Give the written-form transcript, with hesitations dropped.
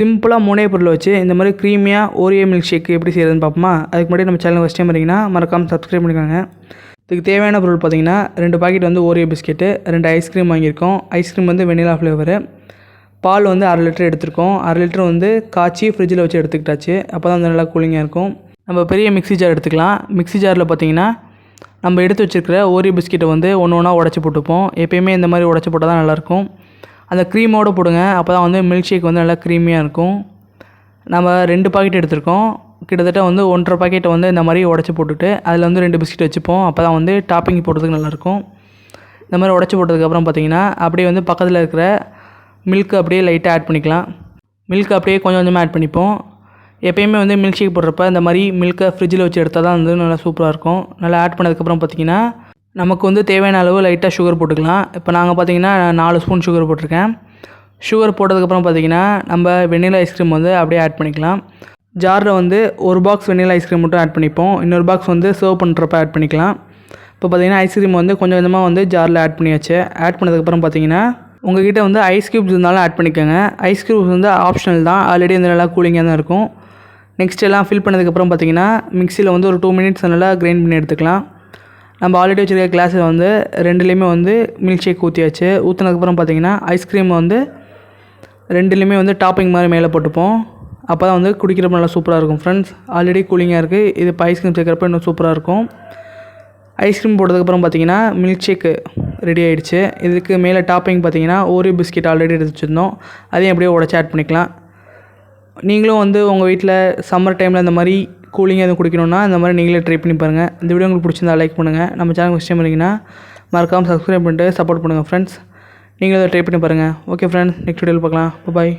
சிம்பிளாக 3 பொருளை வச்சு இந்த மாதிரி க்ரீமியாக ஓரியோ மில்க் ஷேக் எப்படி செய்கிறதுன்னு பார்ப்போமா. அதுக்கு முன்னாடி நம்ம சேனல் ஃபஸ்ட் டைம் வரீங்கன்னா மறக்காமல் சப்ஸ்கிரைப் பண்ணிக்கோங்க. இதுக்கு தேவையான பொருள் பார்த்தீங்கன்னா 2 பாக்கெட் வந்து ஓரியோ பிஸ்கெட்டு, 2 ஐஸ்கிரீம் வாங்கியிருக்கோம். ஐஸ்கிரீம் வந்து வெனிலா ஃப்ளேவரு. பால் வந்து 1/2 லிட்டர் எடுத்திருக்கோம். 1/2 லிட்டர் வந்து காய்ச்சி ஃப்ரிட்ஜில் வச்சு எடுத்துக்கிட்டாச்சு. அப்போ தான் வந்து நல்லா கூலிங்காக இருக்கும். நம்ம பெரிய மிக்ஸி ஜார் எடுத்துக்கலாம். மிக்ஸி ஜாரில் பார்த்தீங்கன்னா நம்ம எடுத்து வச்சுருக்கிற ஓரியோ பிஸ்கெட்டை வந்து ஒன்று ஒன்றா உடச்சி போட்டுப்போம். எப்போயுமே இந்த மாதிரி உடச்சி போட்டால் தான் நல்லாயிருக்கும். அந்த க்ரீமோடு போடுங்க, அப்போ தான் வந்து மில்க் ஷேக் வந்து நல்லா க்ரீமியாக இருக்கும். நம்ம 2 பாக்கெட் எடுத்திருக்கோம். கிட்டத்தட்ட வந்து 1.5 பாக்கெட்டை வந்து இந்த மாதிரி உடச்சி போட்டுட்டு அதில் வந்து 2 பிஸ்கெட் வச்சுப்போம். அப்போ தான் வந்து டாப்பிங் போடுறதுக்கு நல்லாயிருக்கும். இந்த மாதிரி உடச்சி போட்டதுக்கப்புறம் பார்த்தீங்கன்னா அப்படியே வந்து பக்கத்தில் இருக்கிற மில்க்கு அப்படியே லைட்டாக ஆட் பண்ணிக்கலாம். மில்க் அப்படியே கொஞ்சம் கொஞ்சமாக ஆட் பண்ணிப்போம். எப்போயுமே வந்து மில்க் ஷேக் போடுறப்ப இந்த மாதிரி மில்க்கை ஃப்ரிட்ஜில் வச்சு எடுத்தால் தான் வந்து நல்லா சூப்பராக இருக்கும். நல்லா ஆட் பண்ணதுக்கப்புறம் பார்த்திங்கன்னா நமக்கு வந்து தேவையான அளவு லைட்டாக சுகர் போட்டுக்கலாம். இப்போ நாங்கள் பார்த்திங்கன்னா 4 ஸ்பூன் சுகர் போட்டிருக்கேன். சுகர் போட்டதுக்கப்புறம் பார்த்திங்கன்னா நம்ம வெண்ணிலா ஐஸ்கிரீம் வந்து அப்படியே ஆட் பண்ணிக்கலாம். ஜாரில் வந்து ஒரு பாக்ஸ் வெண்ணிலா ஐஸ்கிரீம் மட்டும் ஆட் பண்ணிப்போம். இன்னொரு பாக்ஸ் வந்து சர்வ் பண்ணுறப்ப ஆட் பண்ணிக்கலாம். இப்போ பார்த்திங்கன்னா ஐஸ்கிரீம் வந்து கொஞ்சம் கொஞ்சமாக வந்து ஜாரில் ஆட் பண்ணியாச்சு. ஆட் பண்ணதுக்கப்புறம் பார்த்திங்கன்னா உங்கள்கிட்ட வந்து ஐஸ் க்யூப்ஸ் இருந்தாலும் ஆட் பண்ணிக்கோங்க. ஐஸ் க்யூப்ஸ் வந்து ஆப்ஷனல் தான், ஆல்ரெடி வந்து நல்லா கூலிங்காக தான் இருக்கும். நெக்ஸ்ட் எல்லாம் ஃபில் பண்ணதுக்கப்புறம் பார்த்திங்கன்னா மிக்சியில் வந்து ஒரு 2 மினிட்ஸ் நல்லா கிரைண்ட் பண்ணி எடுத்துக்கலாம். நம்ம ஆல்ரெடி வச்சுருக்க கிளாஸில் வந்து 2லேயுமே வந்து மில்க் ஷேக் ஊற்றியாச்சு. ஊற்றினதுக்கப்புறம் பார்த்திங்கன்னா ஐஸ்கிரீம் வந்து 2லேயுமே வந்து டாப்பிங் மாதிரி மேலே போட்டுப்போம். அப்போ தான் வந்து குடிக்கிறப்ப நல்லா சூப்பராக இருக்கும் ஃப்ரெண்ட்ஸ். ஆல்ரெடி கூலிங்காக இருக்குது. இது இப்போ ஐஸ்கிரீம் சேர்க்குறப்ப இன்னும் சூப்பராக இருக்கும். ஐஸ்கிரீம் போட்டதுக்கப்புறம் பார்த்திங்கன்னா மில்க் ஷேக்கு ரெடி ஆகிடுச்சு. இதுக்கு மேலே டாப்பிங் பார்த்திங்கன்னா ஓரியோ பிஸ்கெட் ஆல்ரெடி எடுத்து வச்சுருந்தோம். அதையும் அப்படியே உடச்சி ஆட் பண்ணிக்கலாம். நீங்களும் வந்து உங்கள் வீட்டில் சம்மர் டைமில் இந்த மாதிரி கூலிங்காக எதுவும் குடிக்கணுன்னா இந்த மாதிரி நீங்களே ட்ரை பண்ணி பாருங்கள். இந்த வீடியோ உங்களுக்கு பிடிச்சிருந்தா லைக் பண்ணுங்கள். நம்ம சேனல் ஃபஸ்ட் டைம் பண்ணிங்கன்னா மறக்காமல் சப்ஸ்கிரைப் பண்ணிட்டு சப்போர்ட் பண்ணுங்கள் ஃப்ரெண்ட்ஸ். நீங்களும் அதை ட்ரை பண்ணி பாருங்கள். ஓகே ஃப்ரெண்ட்ஸ், நெக்ஸ்ட் வீடியோவில் பார்க்கலாம். பாய்.